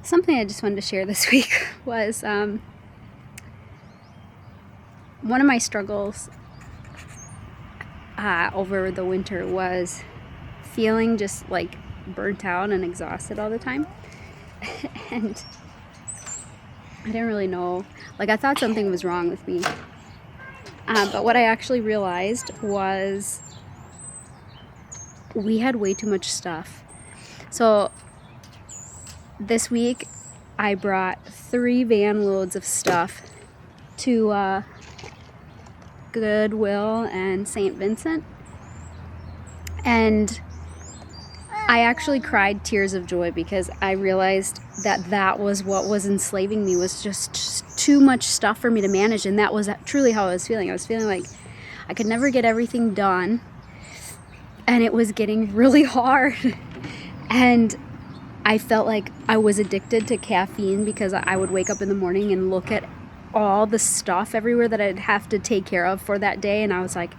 Something I just wanted to share this week was one of my struggles over the winter was feeling just like burnt out and exhausted all the time. And I didn't really know, like I thought something was wrong with me. But what I actually realized was we had way too much stuff. So this week I brought 3 van loads of stuff to Goodwill and St. Vincent, and I actually cried tears of joy because I realized that was what was enslaving me, was just too much stuff for me to manage. And that was truly how I was feeling. I was feeling like I could never get everything done, and it was getting really hard. And I felt like I was addicted to caffeine because I would wake up in the morning and look at all the stuff everywhere that I'd have to take care of for that day. And I was like,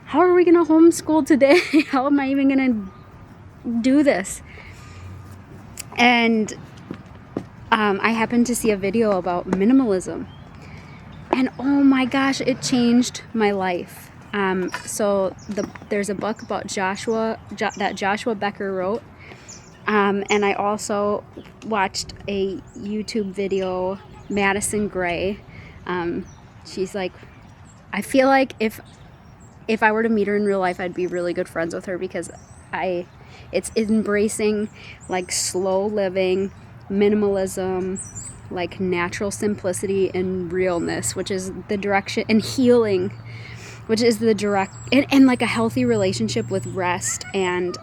how are we going to homeschool today? How am I even going to do this? And I happened to see a video about minimalism, and oh my gosh, it changed my life. There's a book about that Joshua Becker wrote, and I also watched a YouTube video, Madison Gray. She's like, I feel like if I were to meet her in real life, I'd be really good friends with her, because it's embracing like slow living, minimalism, like natural simplicity and realness, which is the direction, and healing, which is the direct, and like a healthy relationship with rest and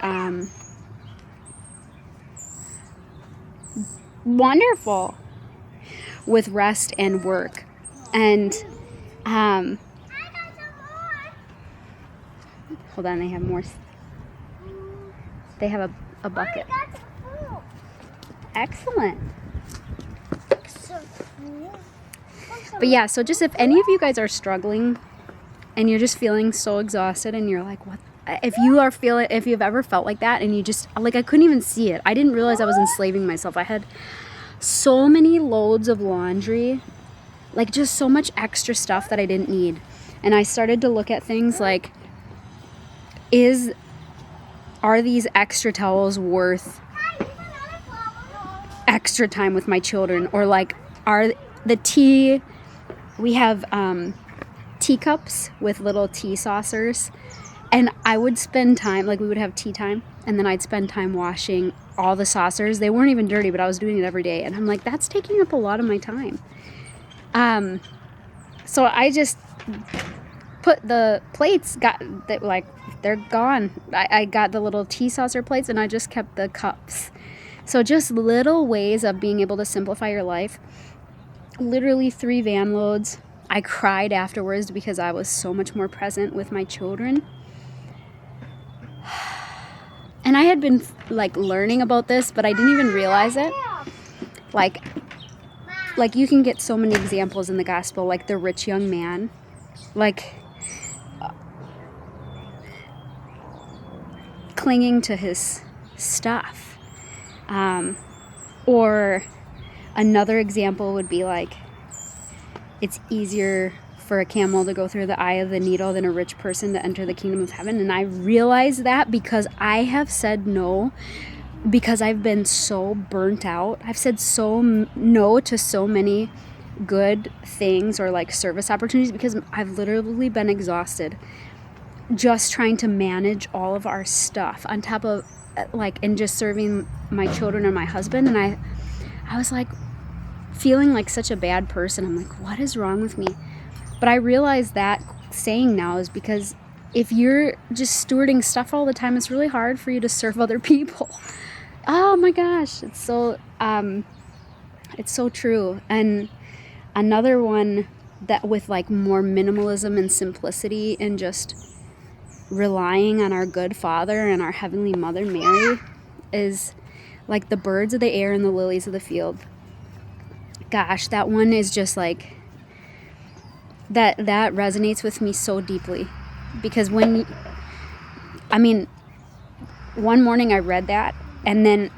wonderful with rest and work. And hold on, they have more. They have a bucket. Excellent. But yeah, so just if any of you guys are struggling and you're just feeling so exhausted and you're like, what? If you've ever felt like that and you just, like, I couldn't even see it. I didn't realize I was enslaving myself. I had so many loads of laundry, like just so much extra stuff that I didn't need. And I started to look at things like, are these extra towels worth extra time with my children? Or like, we have teacups with little tea saucers, and I would spend time, like we would have tea time, and then I'd spend time washing all the saucers. They weren't even dirty, but I was doing it every day, and I'm like, that's taking up a lot of my time. So I just put the plates, they're gone. I got the little tea saucer plates, and I just kept the cups. So just little ways of being able to simplify your life. Literally 3 van loads. I cried afterwards because I was so much more present with my children. And I had been like learning about this, but I didn't even realize it. Like you can get so many examples in the gospel, like the rich young man, like clinging to his stuff. Or another example would be like, it's easier for a camel to go through the eye of the needle than a rich person to enter the kingdom of heaven. And I realized that because I have said no, because I've been so burnt out. I've said no to so many good things or like service opportunities because I've literally been exhausted just trying to manage all of our stuff on top of and just serving my children and my husband. And I was like feeling like such a bad person. I'm like, what is wrong with me? But I realized that saying now is because if you're just stewarding stuff all the time, it's really hard for you to serve other people. Oh my gosh, it's so true. And another one that with like more minimalism and simplicity and just relying on our good Father and our Heavenly Mother Mary is like the birds of the air and the lilies of the field. Gosh, that one is just like that resonates with me so deeply, because one morning I read that, and then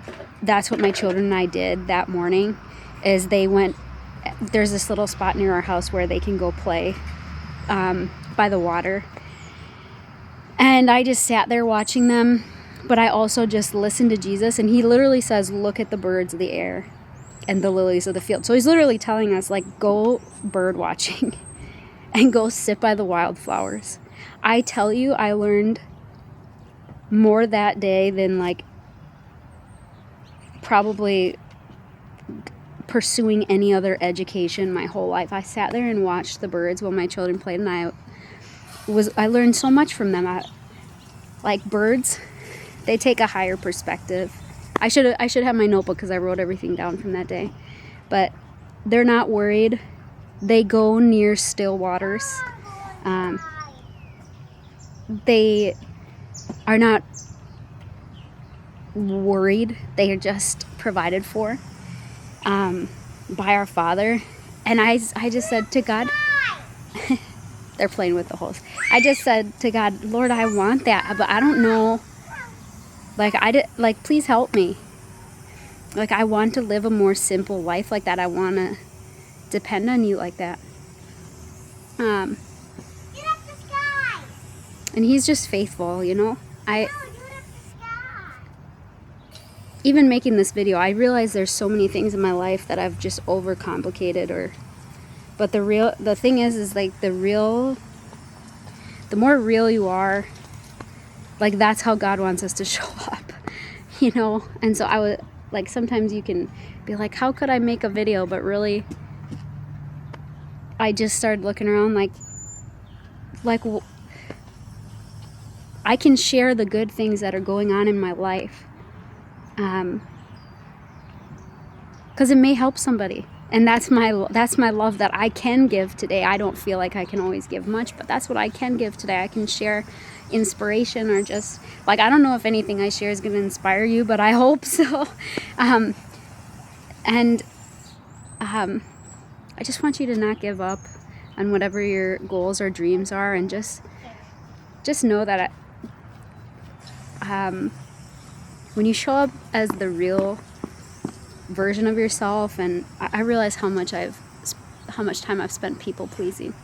that's what my children and I did that morning. Is they went, there's this little spot near our house where they can go play by the water, and I just sat there watching them, but I also just listened to Jesus, and he literally says, look at the birds of the air and the lilies of the field. So he's literally telling us, like, go bird watching and go sit by the wildflowers. I tell you, I learned more that day than, like, probably pursuing any other education my whole life. I sat there and watched the birds while my children played, and I learned so much from them. Like birds, they take a higher perspective. I should have my notebook because I wrote everything down from that day. But they're not worried. They go near still waters. They are not worried. They are just provided for by our Father. And I just said to God, they're playing with the hose. I just said to God, Lord, I want that, but I don't know. Like, please help me. Like, I want to live a more simple life like that. I want to depend on you like that. And he's just faithful, you know. Even making this video, I realize there's so many things in my life that I've just overcomplicated, but the thing is like the more real you are, like, that's how God wants us to show up, you know. And so I would, like, sometimes you can be like, how could I make a video? But really, I just started looking around like I can share the good things that are going on in my life, because it may help somebody. And that's my love that I can give today. I don't feel like I can always give much, but that's what I can give today. I can share inspiration, or just, like, I don't know if anything I share is going to inspire you, but I hope so. I just want you to not give up on whatever your goals or dreams are, and just know that when you show up as the real version of yourself, and I realize how much time I've spent people pleasing.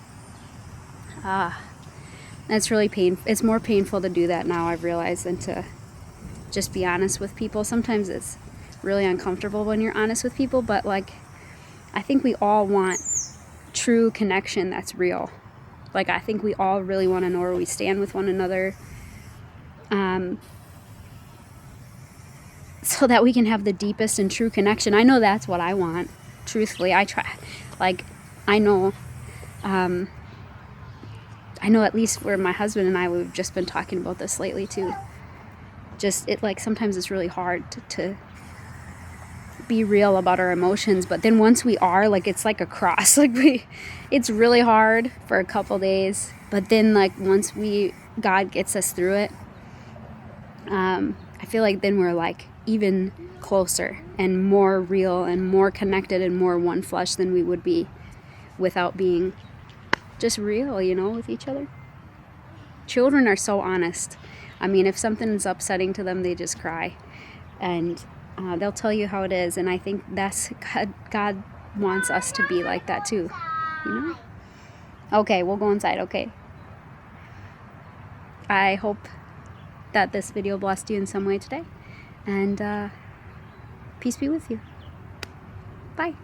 That's really painful. It's more painful to do that now, I've realized, than to just be honest with people. Sometimes it's really uncomfortable when you're honest with people, but, like, I think we all want true connection that's real. Like, I think we all really want to know where we stand with one another, so that we can have the deepest and true connection. I know that's what I want. Truthfully, I try. Like, I know at least where my husband and I, we've just been talking about this lately too. Sometimes it's really hard to be real about our emotions, but then once we are, like, it's like a cross. Like, it's really hard for a couple days, but then, like, once God gets us through it, I feel like then we're, like, even closer and more real and more connected and more one flesh than we would be without being just real, you know, with each other. Children are so honest. I mean, if something is upsetting to them, they just cry, and they'll tell you how it is. And I think that's God wants us to be like that too, you know. Okay, we'll go inside. Okay, I hope that this video blessed you in some way today, and peace be with you. Bye.